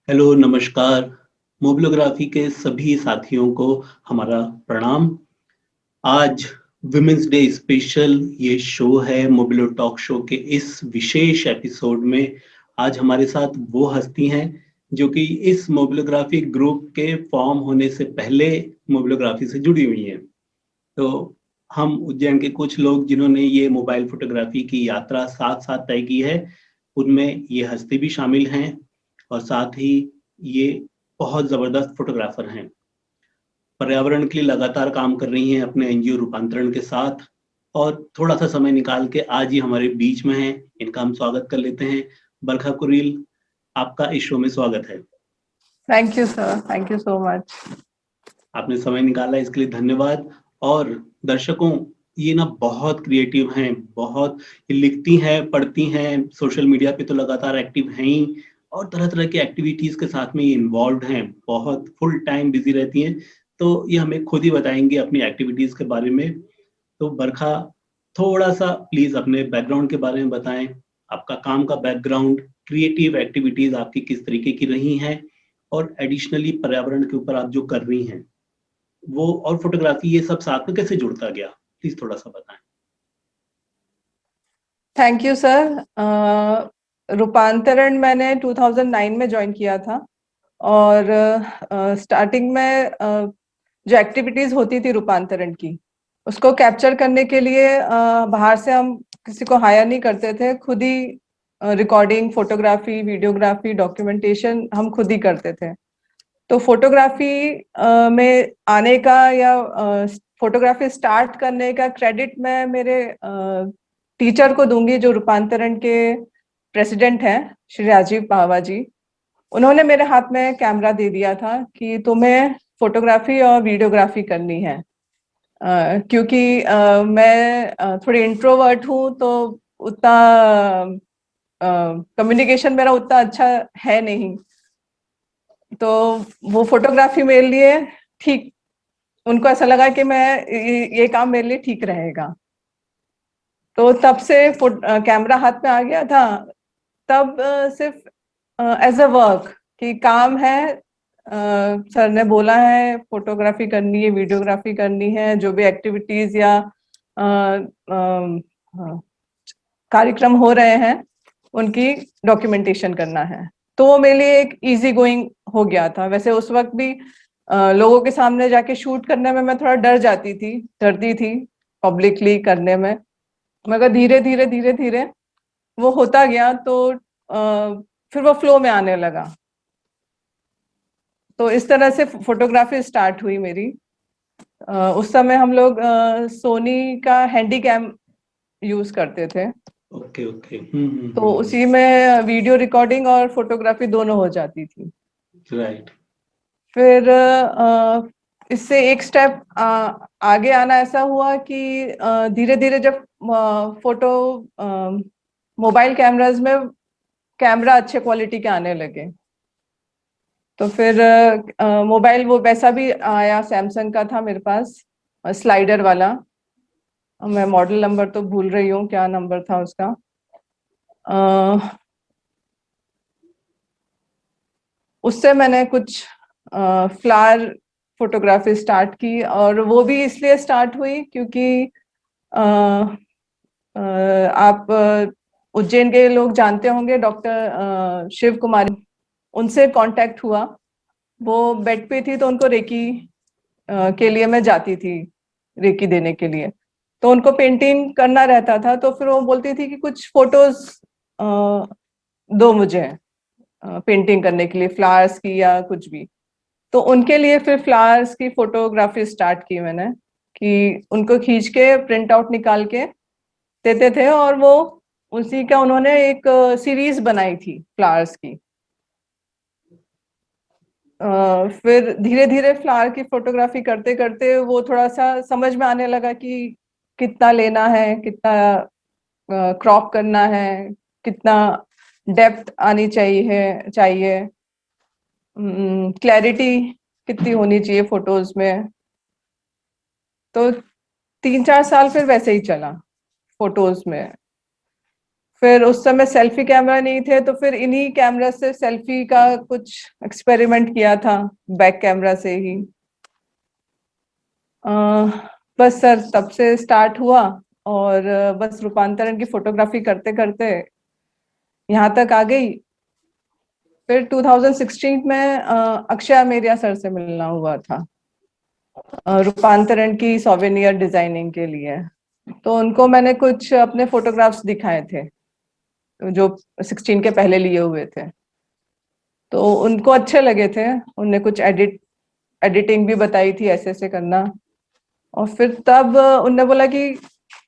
Hello, नमस्कार। मोबिलोग्राफी के सभी साथियों को हमारा प्रणाम। आज वुमेन्स डे स्पेशल ये शो है मोबिलो टॉक शो के इस विशेष एपिसोड में आज हमारे साथ वो हस्ती हैं जो कि इस मोबिलोग्राफी ग्रुप के फॉर्म होने से पहले मोबिलोग्राफी से जुड़ी हुई हैं। तो हम उज्जैन के कुछ लोग जिन्होंने ये मोबाइल फोटोग्राफी की यात्रा साथ-साथ तय की है, उनमें ये हस्ती भी शामिल हैं और साथ ही ये बहुत ज़बरदस्त फ़ोटोग्राफ़र हैं। पर्यावरण के लिए लगातार काम कर रही हैं अपने एनजीओ रूपांतरण के साथ और थोड़ा-सा समय निकाल के आज ये हमारे बीच में हैं। इनका हम स्वागत कर लेते हैं। बरखा कुरील, आपका इस शो में स्वागत है। Thank you sir, thank you so much. आपने समय निकाला इसके लिए धन्यवाद। और दर्शकों, ये ना बहुत क्रिएटिव हैं, बहुत ये लिखती हैं, पढ़ती हैं, सोशल मीडिया पे तो लगातार एक्टिव हैं ही और तरह-तरह की एक्टिविटीज़ के साथ में ये इन्वॉल्व्ड हैं, बहुत फुल टाइम बिज़ी रहती हैं। तो ये हमें खुद ही बताएँगी अपनी एक्टिविटीज़ के बारे में। तो बरखा, थोड़ा-सा प्लीज़ अपने बैकग्राउंड के बारे में बताएँ, आपका काम का बैकग्राउंड, क्रिएटिव एक्टिविटीज़ आपकी किस तरीके की रही हैं और एडिशनली पर्यावरण के ऊपर आप जो कर रही हैं, वो और फ़ोटोग्राफ़ी ये सब साथ में कैसे जुड़ता गया? प्लीज़ थोड़ा-सा बताएँ। Thank you sir. रूपांतरण मैंने 2009 में ज्वाइन किया था और स्टार्टिंग में जो एक्टिविटीज होती थी रूपांतरण की, उसको कैप्चर करने के लिए बाहर से हम किसी को हायर नहीं करते थे, खुद ही रिकॉर्डिंग, फोटोग्राफी, वीडियोग्राफी, डॉक्यूमेंटेशन हम खुद ही करते थे। तो फोटोग्राफी में आने का या फोटोग्राफी स्टार्ट करने का क्रेडिट मैं मेरे टीचर को दूंगी, जो रूपांतरण के प्रेसिडेंट हैं, श्री राजीव पावा जी। उन्होंने मेरे हाथ में कैमरा दे दिया था कि तुम्हें फोटोग्राफी और वीडियोग्राफी करनी है। क्योंकि मैं थोड़ी इंट्रोवर्ट हूँ, तो उतना कम्युनिकेशन मेरा उतना अच्छा है नहीं, तो वो फोटोग्राफी मेरे लिए ठीक, उनको ऐसा लगा कि मैं ये काम मेरे लिए ठीक रहेगा। तो तब से कैमरा हाथ में आ गया था। तब सिर्फ एज अ वर्क कि काम है, सर ने बोला है फोटोग्राफी करनी है, वीडियोग्राफी करनी है, जो भी एक्टिविटीज या कार्यक्रम हो रहे हैं उनकी डॉक्यूमेंटेशन करना है। तो वो मेरे लिए एक इजी गोइंग हो गया था। वैसे उस वक्त भी लोगों के सामने जाके शूट करने में मैं थोड़ा डरती थी पब्लिकली करने में, मगर धीरे धीरे धीरे धीरे वो होता गया, तो फिर वो फ्लो में आने लगा। तो इस तरह से फोटोग्राफी स्टार्ट हुई मेरी। उस समय हम लोग सोनी का हैंडी कैम यूज करते थे, ओके, ओके। तो उसी में वीडियो रिकॉर्डिंग और फोटोग्राफी दोनों हो जाती थी। राइट। फिर इससे एक स्टेप आगे आना ऐसा हुआ कि धीरे धीरे जब फोटो मोबाइल कैमराज में कैमरा अच्छे क्वालिटी के आने लगे, तो फिर मोबाइल वो वैसा भी आया, सैमसंग का था मेरे पास, स्लाइडर वाला। मैं मॉडल नंबर तो भूल रही हूँ, क्या नंबर था उसका। उससे मैंने कुछ फ्लावर फोटोग्राफी स्टार्ट की, और वो भी इसलिए स्टार्ट हुई क्योंकि आप उज्जैन के लोग जानते होंगे, डॉक्टर शिव कुमारी, उनसे कांटेक्ट हुआ। वो बेड पे थी, तो उनको रेकी के लिए मैं जाती थी, रेकी देने के लिए। तो उनको पेंटिंग करना रहता था, तो फिर वो बोलती थी कि कुछ फोटोज दो मुझे पेंटिंग करने के लिए, फ्लावर्स की या कुछ भी। तो उनके लिए फिर फ्लावर्स की फोटोग्राफी स्टार्ट की मैंने, कि उनको खींच के प्रिंट आउट निकाल के देते थे, और वो उसी का उन्होंने एक सीरीज बनाई थी फ्लावर्स की। फिर धीरे धीरे फ्लावर की फोटोग्राफी करते करते वो थोड़ा सा समझ में आने लगा कि कितना लेना है, कितना क्रॉप करना है, कितना डेप्थ आनी चाहिए, क्लैरिटी कितनी होनी चाहिए फोटोज में। तो 3-4 साल फिर वैसे ही चला फोटोज में। फिर उस समय सेल्फी कैमरा नहीं थे, तो फिर इन्हीं कैमरा से सेल्फी का कुछ एक्सपेरिमेंट किया था, बैक कैमरा से ही। बस सर तब से स्टार्ट हुआ, और बस रूपांतरण की फोटोग्राफी करते करते यहाँ तक आ गई। फिर 2016 में अक्षय अमेरिया सर से मिलना हुआ था, रूपांतरण की सोवेनियर डिजाइनिंग के लिए। तो उनको मैंने कुछ अपने फोटोग्राफ्स दिखाए थे जो 16 के पहले लिए हुए थे, तो उनको अच्छे लगे थे। उनने कुछ एडिटिंग भी बताई थी, ऐसे ऐसे करना। और फिर तब उनने बोला कि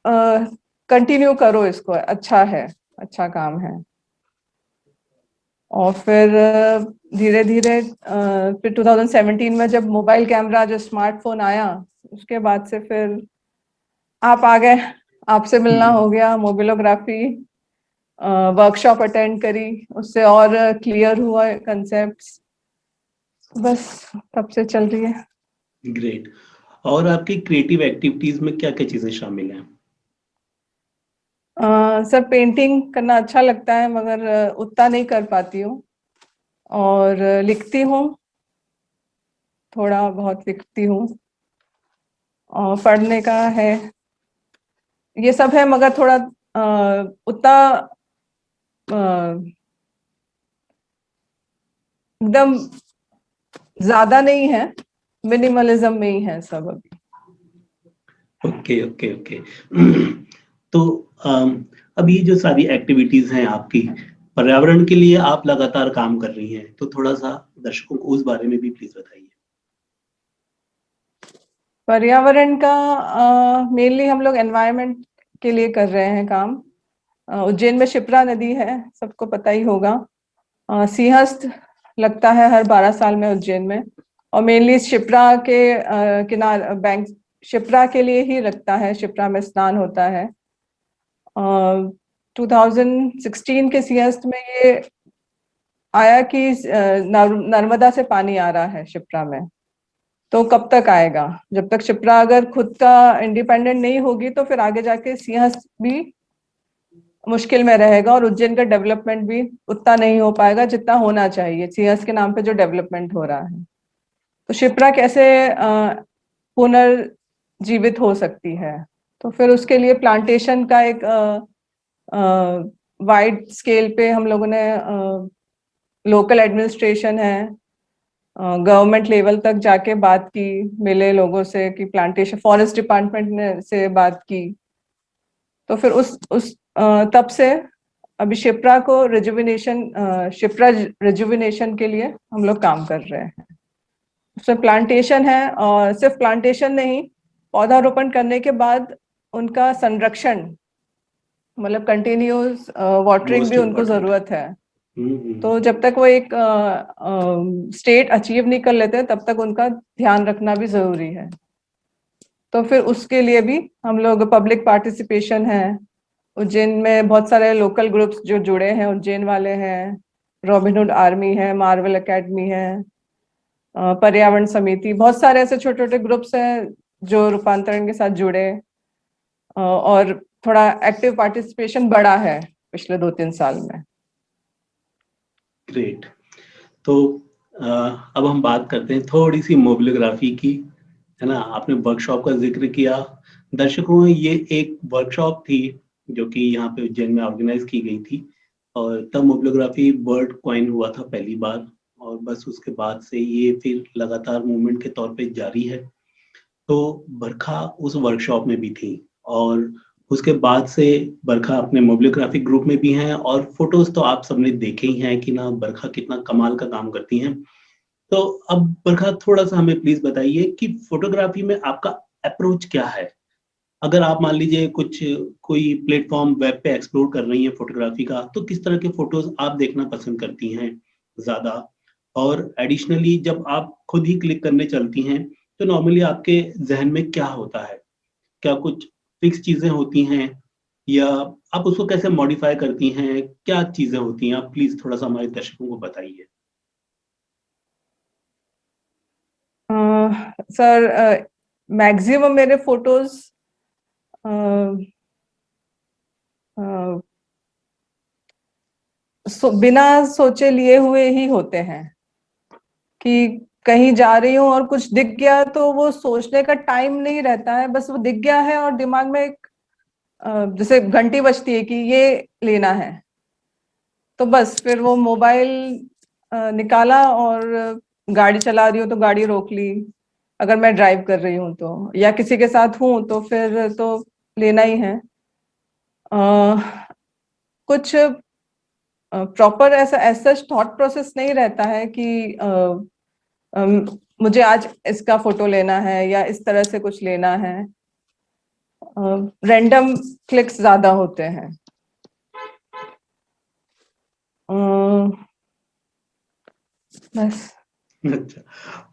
कंटिन्यू करो इसको, अच्छा है, अच्छा काम है। और फिर धीरे धीरे फिर 2017 में जब मोबाइल कैमरा, जो स्मार्टफोन आया, उसके बाद से फिर आप आ गए, आपसे मिलना हो गया, मोबिलोग्राफी वर्कशॉप अटेंड करी, उससे और क्लियर हुआ कंसेप्ट्स। बस तब से चल रही है। ग्रेट। और आपकी क्रिएटिव एक्टिविटीज में क्या क्या चीजें शामिल हैं? सर पेंटिंग करना अच्छा लगता है, मगर उतना नहीं कर पाती हूँ। और लिखती हूँ, थोड़ा बहुत लिखती हूँ। और पढ़ने का है, ये सब है, मगर थोड़ा उतना एकदम ज्यादा नहीं है, मिनिमलिज्म में ही है सब अभी। Okay okay okay. तो अब ये जो सारी एक्टिविटीज हैं आपकी, पर्यावरण के लिए आप लगातार काम कर रही हैं, तो थोड़ा सा दर्शकों को उस बारे में भी प्लीज बताइए। पर्यावरण का मेनली हम लोग एनवायरनमेंट के लिए कर रहे हैं काम। उज्जैन में शिप्रा नदी है, सबको पता ही होगा। सिंहस्थ लगता है हर 12 साल में उज्जैन में, और मेनली शिप्रा के किनार बैंक, शिप्रा के लिए ही लगता है, शिप्रा में स्नान होता है। 2016 के सिंहस्थ में ये आया कि नर्मदा से पानी आ रहा है शिप्रा में। तो कब तक आएगा? जब तक शिप्रा अगर खुद का इंडिपेंडेंट नहीं होगी, तो फिर आगे जाके सिंहस्थ भी मुश्किल में रहेगा, और उज्जैन का डेवलपमेंट भी उतना नहीं हो पाएगा जितना होना चाहिए, सिंहस्थ के नाम पे जो डेवलपमेंट हो रहा है। तो शिप्रा कैसे पुनर्जीवित हो सकती है? तो फिर उसके लिए प्लांटेशन का एक वाइड स्केल पे हम लोगों ने, लोकल एडमिनिस्ट्रेशन है, गवर्नमेंट लेवल तक जाके बात की, मिले लोगों से कि प्लांटेशन, फॉरेस्ट डिपार्टमेंट ने से बात की। तो फिर तब से अभी शिप्रा को रिजुविनेशन, शिप्रा रिजुविनेशन के लिए हम लोग काम कर रहे हैं। उसमें प्लांटेशन है, और सिर्फ प्लांटेशन नहीं, पौधारोपण करने के बाद उनका संरक्षण, मतलब कंटिन्यूस वाटरिंग मोस्ट भी उनको इम्पोर्टेंट। जरूरत है। तो जब तक वो एक स्टेट अचीव नहीं कर लेते, तब तक उनका ध्यान रखना भी जरूरी है। तो फिर उसके लिए भी हम लोग, पब्लिक पार्टिसिपेशन है, उज्जैन में बहुत सारे लोकल ग्रुप्स जो जुड़े हैं, उज्जैन वाले हैं, रॉबिनहुड आर्मी है, मार्वल एकेडमी है, पर्यावरण समिति, बहुत सारे ऐसे छोटे छोटे ग्रुप्स हैं जो रूपांतरण के साथ जुड़े। और थोड़ा एक्टिव पार्टिसिपेशन बढ़ा है पिछले 2-3 साल में। ग्रेट। तो अब हम बात करते हैं थोड़ी सी मोबिलोग्राफी की, है ना? आपने वर्कशॉप का जिक्र किया। दर्शकों, ये एक वर्कशॉप थी जो कि यहाँ पे उज्जैन में ऑर्गेनाइज की गई थी, और तब मोबिलोग्राफी वर्ड कॉइन हुआ था पहली बार, और बस उसके बाद से ये फिर लगातार मूवमेंट के तौर पे जारी है। तो बरखा उस वर्कशॉप में भी थी, और उसके बाद से बरखा अपने मोबिलोग्राफी ग्रुप में भी हैं, और फोटोज तो आप सबने देखे ही हैं कि ना बरखा कितना कमाल का काम करती हैं। तो अब बरखा, थोड़ा सा हमें प्लीज बताइए कि फोटोग्राफी में आपका अप्रोच क्या है? अगर आप मान लीजिए कुछ कोई प्लेटफॉर्म वेब पे एक्सप्लोर कर रही हैं फोटोग्राफी का, तो किस तरह के फोटोज आप देखना पसंद करती हैं ज्यादा? और एडिशनली जब आप खुद ही क्लिक करने चलती हैं, तो नॉर्मली आपके जहन में क्या होता है? क्या कुछ फिक्स चीजें होती हैं, या आप उसको कैसे मॉडिफाई करती हैं? क्या चीजें होती हैं? आप प्लीज थोड़ा सा हमारे दर्शकों को बताइए। सर मैक्सिमम मेरे फोटोज बिना सोचे लिए हुए ही होते हैं, कि कहीं जा रही हूँ और कुछ दिख गया तो वो सोचने का टाइम नहीं रहता है, बस वो दिख गया है और दिमाग में एक जैसे घंटी बजती है कि ये लेना है, तो बस फिर वो मोबाइल निकाला और गाड़ी चला रही हूँ तो गाड़ी रोक ली, अगर मैं ड्राइव कर रही हूँ तो, या किसी के साथ हूँ तो फिर तो लेना ही है। कुछ प्रॉपर ऐसा ऐसा थॉट प्रोसेस नहीं रहता है कि मुझे आज इसका फोटो लेना है या इस तरह से कुछ लेना है। रैंडम क्लिक्स ज्यादा होते हैं। बस। अच्छा।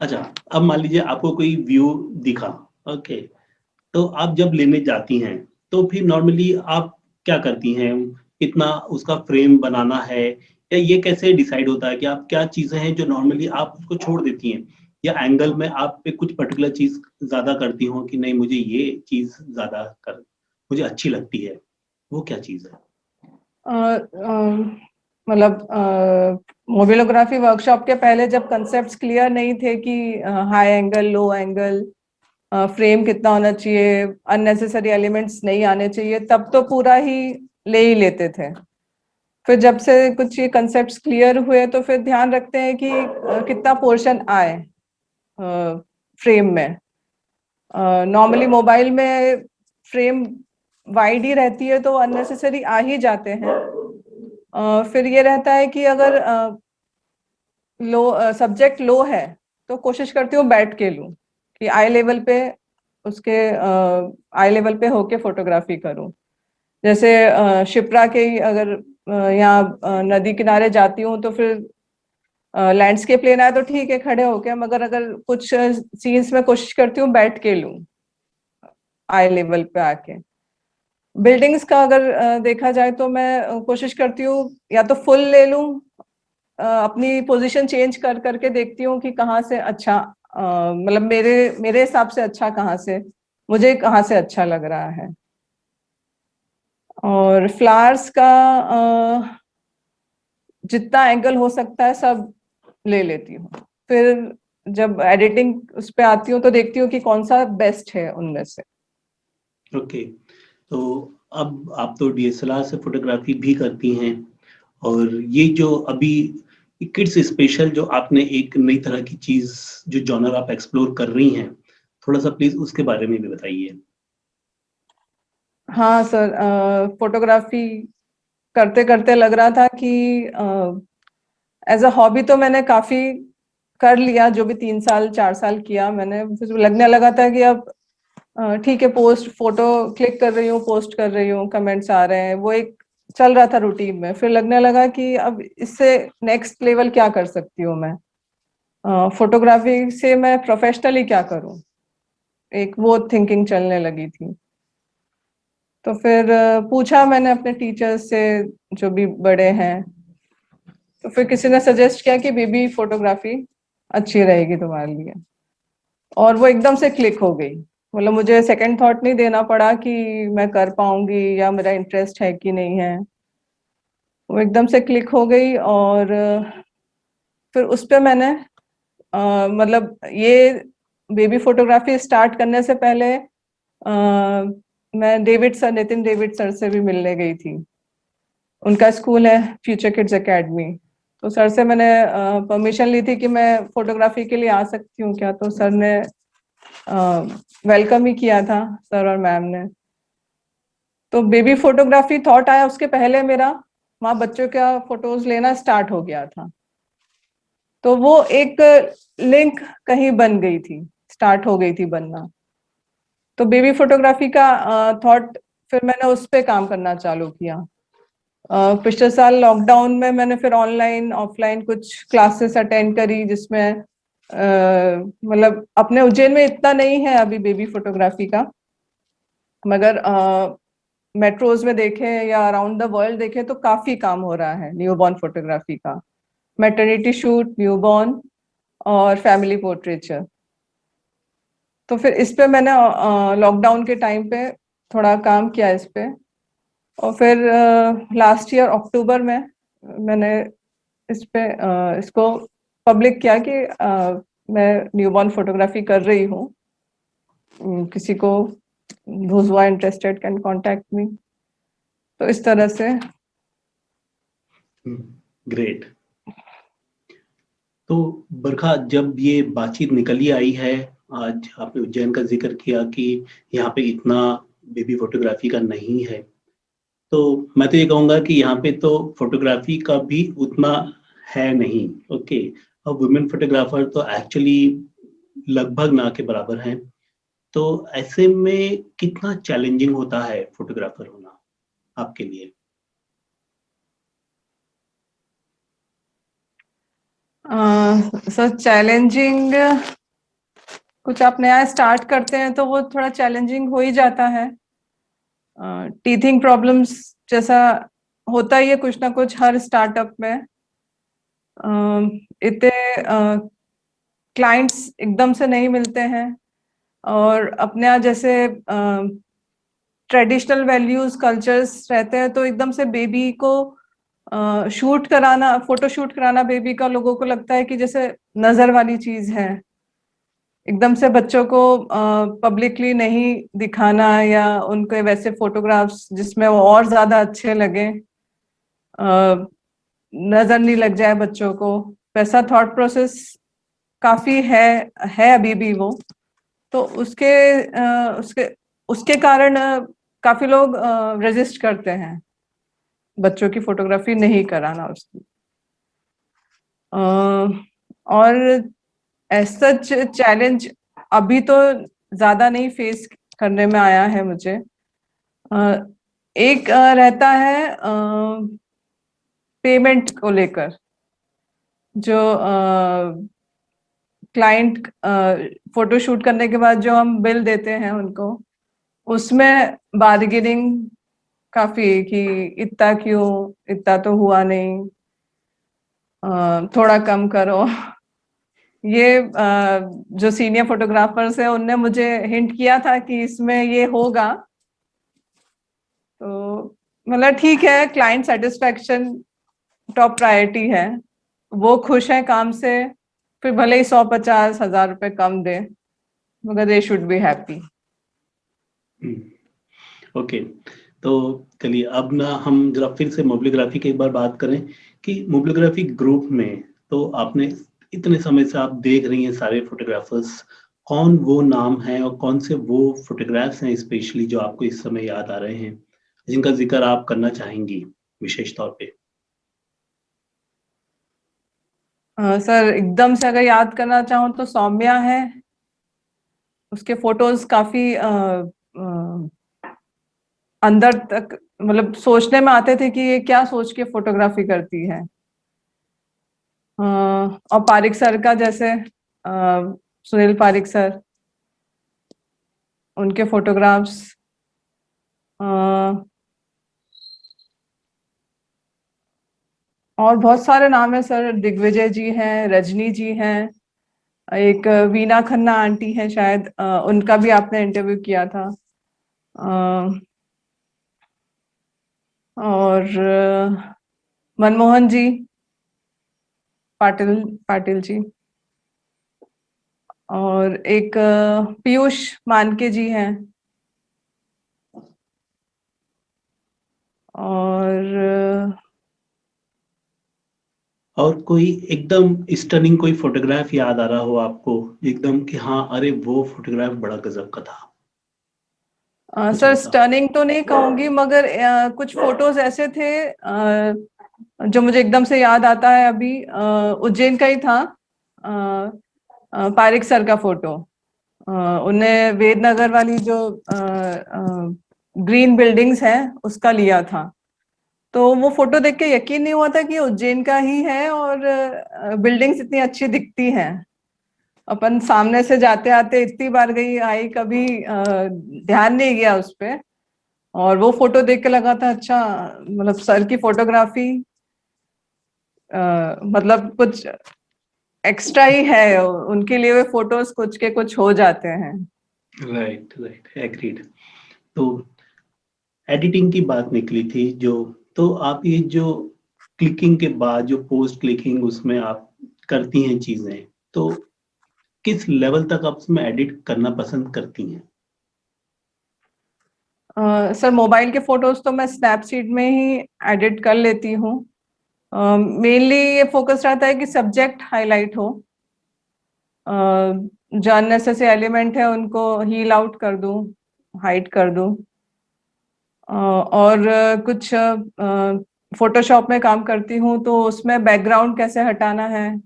अच्छा, अब मान लीजिए आपको कोई व्यू दिखा, ओके, तो आप जब लेने जाती हैं, तो फिर नॉर्मली आप क्या करती हैं? कितना उसका फ्रेम बनाना है, या ये कैसे डिसाइड होता है कि आप क्या चीज़ें हैं जो नॉर्मली आप उसको छोड़ देती हैं? या एंगल में आप पे कुछ पर्टिकुलर चीज़ ज़्यादा करती हो कि नहीं मुझे ये चीज़ ज़्यादा कर मुझे अच्छी लगती है, वो क्या चीज़ है? अ, मतलब मोबिलोग्राफी वर्कशॉप के पहले जब कंसेप्ट्स क्लियर नहीं थे कि हाई एंगल, लो एंगल, फ्रेम कितना होना चाहिए, अननेसेसरी एलिमेंट्स नहीं आने चाहिए, तब तो पूरा ही ले ही लेते थे। फिर जब से कुछ ये कंसेप्ट्स क्लियर हुए तो फिर ध्यान रखते हैं कि कितना पोर्शन आए फ्रेम में। नॉर्मली मोबाइल में फ्रेम वाइड ही रहती है तो अननेसेसरी आ ही जाते हैं। फिर ये रहता है कि अगर लो सब्जेक्ट लो है तो कोशिश करती हूँ बैठ के लूँ, कि आई लेवल पे उसके आई लेवल पे होके फोटोग्राफी करूँ। जैसे शिप्रा के ही अगर यहाँ नदी किनारे जाती हूँ तो फिर लैंडस्केप लेना है तो ठीक है खड़े होके, मगर अगर कुछ सीन्स में कोशिश करती हूँ बैठ के लूँ आई लेवल पे आके। बिल्डिंग्स का अगर देखा जाए तो मैं कोशिश करती हूँ या तो फुल ले लूँ, अपनी पोजीशन चेंज कर करके देखती हूँ कि कहाँ से अच्छा मतलब मेरे मेरे हिसाब से अच्छा कहाँ से, मुझे कहाँ से अच्छा लग रहा है। और फ्लावर्स का जितना एंगल हो सकता है सब ले लेती हूँ। फिर जब एडिटिंग उस पे आती हूँ तो देखती हूँ कि कौन सा बेस्ट है उनमें से। ओके, तो अब आप तो डीएसएलआर से फोटोग्राफी भी करती हैं, और ये जो अभी किड्स स्पेशल जो आपने एक नई तरह की चीज़ जो जॉनर आप एक्सप्लोर कर रही हैं, थोड़ा-सा प्लीज़ उसके बारे में भी बताइए? हाँ सर, फोटोग्राफी करते करते लग रहा था कि एज अ हॉबी तो मैंने काफी कर लिया, जो भी 3 साल 4 साल किया मैंने, फिर लगने लगा था कि अब ठीक है, पोस्ट फोटो क्लिक कर रही हूँ, पोस्ट कर रही हूँ, कमेंट्स आ रहे हैं, वो एक चल रहा था रूटीन में। फिर लगने लगा कि अब इससे नेक्स्ट लेवल क्या कर सकती हूँ मैं, फोटोग्राफी से मैं प्रोफेशनली क्या करूँ, एक वो थिंकिंग चलने लगी थी। तो फिर पूछा मैंने अपने टीचर्स से जो भी बड़े हैं, तो फिर किसी ने सजेस्ट किया कि बेबी फोटोग्राफी अच्छी रहेगी तुम्हारे लिए, और वो एकदम से क्लिक हो गई। मतलब मुझे सेकंड थॉट नहीं देना पड़ा कि मैं कर पाऊंगी या मेरा इंटरेस्ट है कि नहीं है, वो एकदम से क्लिक हो गई। और फिर उस पे मैंने मतलब ये बेबी फोटोग्राफी स्टार्ट करने से पहले मैं David sir, Nitin David sir से भी मिलने गई थी। उनका स्कूल है फ्यूचर किड्स एकेडमी, तो सर से मैंने परमिशन ली थी कि मैं फोटोग्राफी के लिए आ सकती हूँ क्या, तो सर ने वेलकम ही किया था, सर और मैम ने। तो बेबी फोटोग्राफी थॉट आया उसके पहले मेरा वहाँ बच्चों का फोटोज लेना स्टार्ट हो गया था, तो वो एक लिंक कहीं बन गई थी, स्टार्ट हो गई थी बनना। तो बेबी फोटोग्राफी का थॉट फिर मैंने उस पे काम करना चालू किया। पिछले साल लॉकडाउन में मैंने फिर ऑनलाइन ऑफलाइन कुछ क्लासेस अटेंड करी, जिसमें मतलब अपने उज्जैन में इतना नहीं है अभी बेबी फोटोग्राफी का, मगर मेट्रोज में देखे या अराउंड द वर्ल्ड देखे तो काफी काम हो रहा है न्यूबॉर्न फोटोग्राफी का, मैटरनिटी शूट, न्यूबॉर्न और फैमिली पोर्ट्रेचर। तो फिर इस पे मैंने लॉकडाउन के टाइम पे थोड़ा काम किया इस पे, और फिर लास्ट ईयर अक्टूबर में मैंने इस पे इसको पब्लिक किया कि मैं न्यूबॉर्न फोटोग्राफी कर रही हूँ। किसी को those who are interested can contact me। तो इस तरह से। ग्रेट। तो बरखा, जब ये बातचीत निकली आई है, आज आपने उज्जैन का जिक्र किया कि यहाँ पे इतना बेबी फोटोग्राफी का नहीं है, तो मैं तो ये कहूँगा कि यहाँ पे तो फोटोग्राफी का भी उतना है नहीं। ओके, और वुमेन फोटोग्राफर तो एक्चुअली लगभग ना के बराबर हैं। तो ऐसे में कितना चैलेंजिंग होता है फोटोग्राफर होना आपके लिए? सर चैलेंजिंग, कुछ आप नया स्टार्ट करते हैं तो वो थोड़ा चैलेंजिंग हो ही जाता है। टीथिंग प्रॉब्लम्स जैसा होता ही है कुछ ना कुछ हर स्टार्टअप में। इतने क्लाइंट्स एकदम से नहीं मिलते हैं, और अपने यहाँ जैसे ट्रेडिशनल वैल्यूज कल्चर्स रहते हैं, तो एकदम से बेबी को शूट कराना, फोटो शूट कराना बेबी का, लोगों को लगता है कि जैसे नजर वाली चीज है। एकदम से बच्चों को पब्लिकली नहीं दिखाना, या उनके वैसे फोटोग्राफ्स जिसमें वो और ज्यादा अच्छे लगे, नजर नहीं लग जाए बच्चों को, वैसा थॉट प्रोसेस काफी है अभी भी वो। तो उसके उसके कारण काफी लोग रेजिस्ट करते हैं बच्चों की फोटोग्राफी नहीं कराना उसकी। और ऐसा चैलेंज अभी तो ज्यादा नहीं फेस करने में आया है मुझे। एक रहता है पेमेंट को लेकर, जो क्लाइंट फोटो शूट करने के बाद जो हम बिल देते हैं उनको, उसमें बार्गेनिंग काफी, कि इतना क्यों, इतना तो हुआ नहीं, थोड़ा कम करो। ये जो सीनियर फोटोग्राफर्स है उनने मुझे हिंट किया था कि इसमें ये होगा। तो मतलब ठीक है, क्लाइंट सेटिस्फेक्शन टॉप प्रायोरिटी है। वो खुश है काम से, फिर भले ही 150,000 रुपए कम दे, मगर they should be happy. Okay, तो चलिए अब ना हम जरा फिर से मोबिलोग्राफी की एक बार बात करें कि मोबिलोग्राफी ग्रुप में तो आपने इतने समय से आप देख रही हैं सारे फोटोग्राफर्स, कौन वो नाम है और कौन से वो फोटोग्राफ्स हैं स्पेशली जो आपको इस समय याद आ रहे हैं, जिनका जिक्र आप करना चाहेंगी विशेष तौर पे? सर एकदम से अगर याद करना चाहूँ तो सौम्या है। उसके फोटोज काफी अंदर तक, मतलब सोचने में आते थे कि ये क्या सोच के फोटोग्राफी करती है। और पारिक सर का जैसे सुनील पारिक सर, उनके फोटोग्राफ्स। और बहुत सारे नाम है सर, दिग्विजय जी हैं, रजनी जी हैं, एक वीना खन्ना आंटी है शायद, उनका भी आपने इंटरव्यू किया था। और मनमोहन जी, पाटिल पाटिल जी, और एक पीयूष मानके जी हैं। और कोई एकदम स्टनिंग कोई फोटोग्राफ याद आ रहा हो आपको एकदम कि हाँ अरे वो फोटोग्राफ बड़ा गजब का था, कुछ सर ऐसा? स्टनिंग तो नहीं कहूंगी, मगर कुछ फोटोज ऐसे थे जो मुझे एकदम से याद आता है अभी। उज्जैन का ही था, पारिक सर का फोटो। उन्हें वेदनगर वाली जो ग्रीन बिल्डिंग्स हैं उसका लिया था। तो वो फोटो देख के यकीन नहीं हुआ था कि उज्जैन का ही है, और बिल्डिंग्स इतनी अच्छी दिखती हैं। अपन सामने से जाते आते इतनी बार गई आई, कभी ध्यान नहीं गया उस पे। और वो फोटो देख के लगा था अच्छा, मतलब सर की फोटोग्राफी मतलब कुछ एक्स्ट्रा ही है, उनके लिए वे फोटोज कुछ के कुछ हो जाते हैं। Right right, agreed. तो एडिटिंग की बात निकली थी जो, तो आप ये जो क्लिकिंग के बाद जो पोस्ट क्लिकिंग उसमें आप करती हैं चीजें, तो किस लेवल तक आप उसमें एडिट करना पसंद करती हैं? सर मोबाइल के फोटोज तो मैं स्नैपसीड में ही एडिट कर लेती हूँ। मेनली ये फोकस रहता है कि सब्जेक्ट हाईलाइट हो, जो अननेसेसरी एलिमेंट है उनको हील आउट कर दूं, हाइड कर दूं। और कुछ फोटोशॉप में काम करती हूँ तो उसमें बैकग्राउंड कैसे हटाना है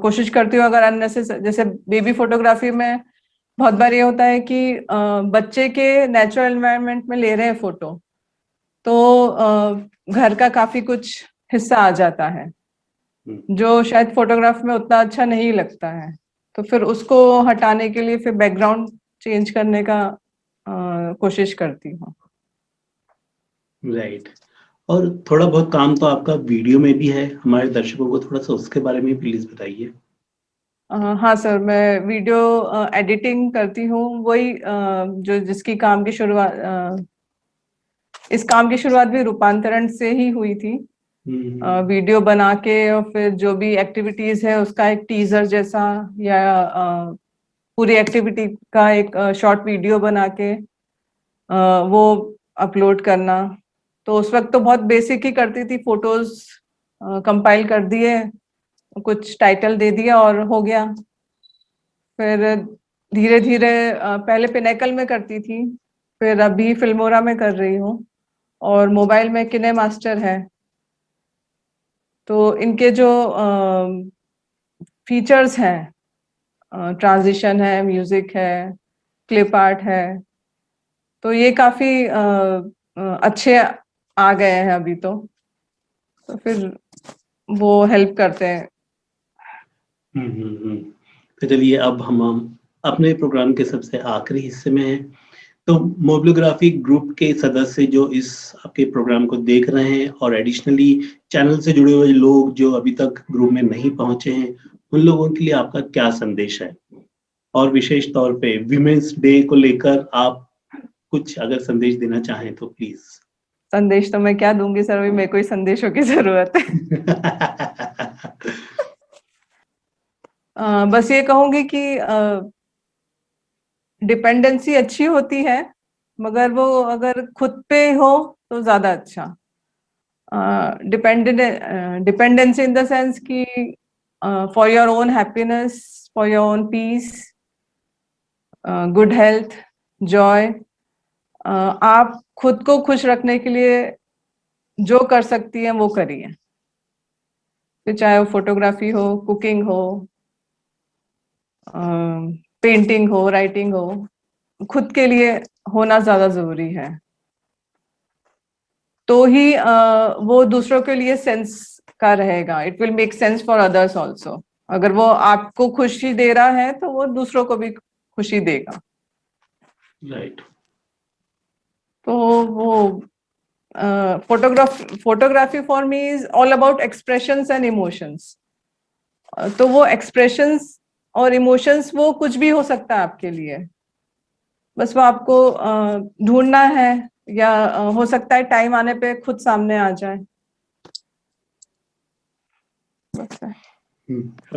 कोशिश करती हूँ। अगर अननेसेसरी, जैसे बेबी फोटोग्राफी में बहुत बार ये होता है कि बच्चे के नेचुरल एनवायरनमेंट में ले रहे हैं फोटो, तो घर का काफी कुछ हिस्सा आ जाता है जो शायद फोटोग्राफ में उतना अच्छा नहीं लगता है, तो फिर उसको हटाने के लिए फिर बैकग्राउंड चेंज करने का कोशिश करती हूँ। राइट। और थोड़ा बहुत काम तो आपका वीडियो में भी है, हमारे दर्शकों को थोड़ा सा उसके बारे में प्लीज बताइए। हाँ सर, मैं वीडियो एडिटिंग करती हूँ। वही जो जिसकी काम की शुरुआत, इस काम की शुरुआत भी रूपांतरण से ही हुई थी। वीडियो बना के और फिर जो भी एक्टिविटीज है उसका एक टीजर जैसा या पूरी एक्टिविटी का एक शॉर्ट वीडियो बना के वो अपलोड करना। तो उस वक्त तो बहुत बेसिक ही करती थी, फोटोज कंपाइल कर दिए, कुछ टाइटल दे दिया और हो गया। फिर धीरे धीरे पहले पिनेकल में करती थी, फिर अभी फिल्मोरा में कर रही हूँ, और मोबाइल में किने मास्टर है। तो इनके जो फीचर्स हैं, ट्रांजिशन है, म्यूजिक है, क्लिप आर्ट है, तो ये काफी अच्छे आ गए हैं अभी तो फिर वो हेल्प करते हैं। तो चलिए अब हम अपने प्रोग्राम के सबसे आखिरी हिस्से में हैं। तो मोबिलोग्राफी ग्रुप के सदस्य जो इस आपके प्रोग्राम को देख रहे हैं और एडिशनली चैनल से जुड़े हुए लोग जो अभी तक ग्रुप में नहीं पहुंचे हैं, उन लोगों के लिए आपका क्या संदेश है? और विशेष तौर पे विमेंस डे को लेकर आप कुछ अगर संदेश देना चाहें तो प्लीज। संदेश तो मैं क्या दूंगी सर, अभी मेरे को ही संदेशों की जरूरत है। बस ये कहूंगी कि डिपेंडेंसी अच्छी होती है, मगर वो अगर खुद पे हो तो ज्यादा अच्छा। डिपेंडेंसी इन द सेंस कि for your own happiness, for your own peace, good health, joy, आप खुद को खुश रखने के लिए जो कर सकती हैं वो करिए। फिर चाहे वो फोटोग्राफी हो, कुकिंग हो, पेंटिंग हो, राइटिंग हो, खुद के लिए होना ज्यादा जरूरी है। तो ही वो दूसरों के लिए सेंस का रहेगा। It will make sense for others also. अगर वो आपको खुशी दे रहा है तो वो दूसरों को भी खुशी देगा। राइट। तो वो photography for me is all about expressions and emotions. तो वो एक्सप्रेशंस और इमोशंस वो कुछ भी हो सकता है आपके लिए, बस वो आपको ढूंढना है, या हो सकता है टाइम आने पे खुद सामने आ जाए।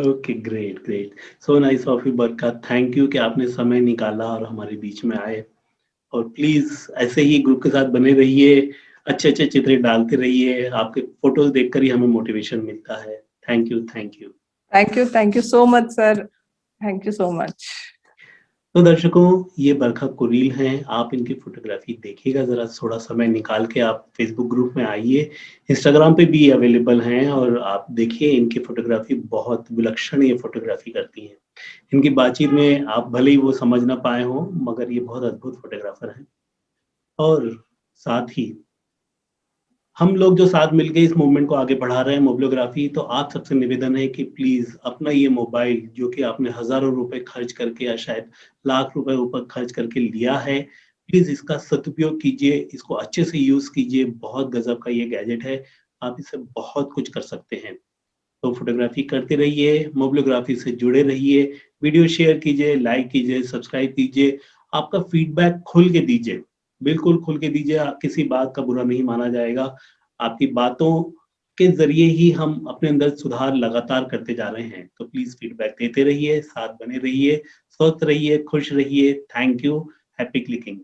Okay, great great, so nice of you बरकत, थैंक यू कि आपने समय निकाला और हमारे बीच में आए। और प्लीज ऐसे ही ग्रुप के साथ बने रहिए, अच्छे अच्छे चित्र डालते रहिए, आपके फोटोज देखकर ही हमें मोटिवेशन मिलता है। Thank you, thank you. Thank you so much sir, thank you so much. तो दर्शकों, ये बरखा कुरील हैं, आप इनकी फोटोग्राफी देखिएगा जरा, थोड़ा समय निकाल के आप फेसबुक ग्रुप में आइए, इंस्टाग्राम पे भी अवेलेबल हैं, और आप देखिए इनकी फोटोग्राफी, बहुत विलक्षण ये फोटोग्राफी करती हैं। इनकी बातचीत में आप भले ही वो समझ ना पाए हों, मगर ये बहुत अद्भुत फोटोग्राफर हैं। और साथ ही हम लोग जो साथ मिलके इस मूवमेंट को आगे बढ़ा रहे हैं, मोबिलोग्राफी, तो आप सबसे निवेदन है कि प्लीज अपना ये मोबाइल जो कि आपने हजारों रुपए खर्च करके या शायद लाख रुपए ऊपर खर्च करके लिया है, प्लीज इसका सदुपयोग कीजिए, इसको अच्छे से यूज कीजिए। बहुत गजब का ये गैजेट है, आप इससे बहुत कुछ कर सकते हैं। तो फोटोग्राफी करते रहिए, मोबिलोग्राफी से जुड़े रहिए, वीडियो शेयर कीजिए, लाइक कीजिए, सब्सक्राइब कीजिए, आपका फीडबैक खुल के दीजिए, बिल्कुल खुल के दीजिए, किसी बात का बुरा नहीं माना जाएगा। आपकी बातों के ज़रिए ही हम अपने अंदर सुधार लगातार करते जा रहे हैं। तो प्लीज़ फीडबैक देते रहिए, साथ बने रहिए, स्वस्थ रहिए, खुश रहिए। Thank you. Happy clicking.